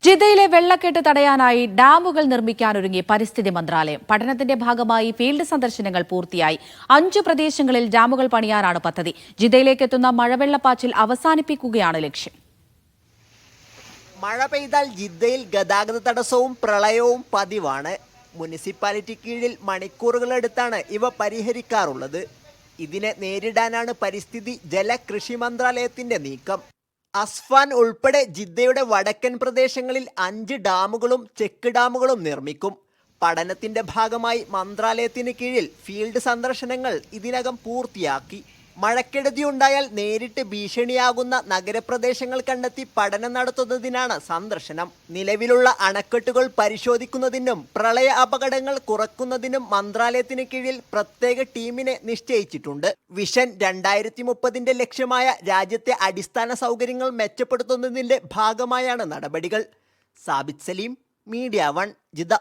ജിദ്ദയിലെ വെള്ളക്കെട്ട് തടയാനായി ഡാമുകൾ നിർമ്മിക്കാനൊരുങ്ങി പരിസ്ഥിതി മന്ത്രാലയം. പഠനത്തിന്റെ ഭാഗമായി ഫീൽഡ് സന്ദർശനങ്ങൾ പൂർത്തിയായി. 5 പ്രദേശങ്ങളിൽ ഡാമുകൾ പണിയാനാണ് പദ്ധതി. ജിദ്ദയിലേക്ക് എത്തുന്ന മഴവെള്ളപ്പാച്ചിൽ അവസാനിപ്പിക്കുകയാണ് ലക്ഷ്യം. മഴ പെയ്താൽ ജിദ്ദയിൽ ഗതാഗത തടസ്സവും പ്രളയവും പതിവാണ്. മുനിസിപ്പാലിറ്റി കീഴിൽ മണിക്കൂറുകളെടുത്താണ് ഇവ പരിഹരിക്കാറുള്ളത്. ഇതിനെ നേരിടാനാണ് പരിസ്ഥിതി ജലകൃഷി മന്ത്രാലയത്തിന്റെ നീക്കം. അസ്ഫാൻ ഉൾപ്പെടെ ജിദ്ദയുടെ വടക്കൻ പ്രദേശങ്ങളിൽ 5 ഡാമുകളും ചെക്ക് ഡാമുകളും നിർമ്മിക്കും. പഠനത്തിന്റെ ഭാഗമായി മന്ത്രാലയത്തിന് കീഴിൽ ഫീൽഡ് സന്ദർശനങ്ങൾ ഇതിനകം പൂർത്തിയാക്കി. മഴക്കെടുതിയുണ്ടായാൽ നേരിട്ട് ഭീഷണിയാകുന്ന നഗരപ്രദേശങ്ങൾ കണ്ടെത്തി പഠനം നടത്തുന്നതിനാണ് സന്ദർശനം. നിലവിലുള്ള അണക്കെട്ടുകൾ പരിശോധിക്കുന്നതിനും പ്രളയ അപകടങ്ങൾ കുറയ്ക്കുന്നതിനും മന്ത്രാലയത്തിന് കീഴിൽ പ്രത്യേക ടീമിനെ നിശ്ചയിച്ചിട്ടുണ്ട്. വിഷൻ 2030 ലക്ഷ്യമായ രാജ്യത്തെ അടിസ്ഥാന സൗകര്യങ്ങൾ മെച്ചപ്പെടുത്തുന്നതിന്റെ ഭാഗമായാണ് നടപടികൾ. Sabith Saleem, media 1, Jeddah.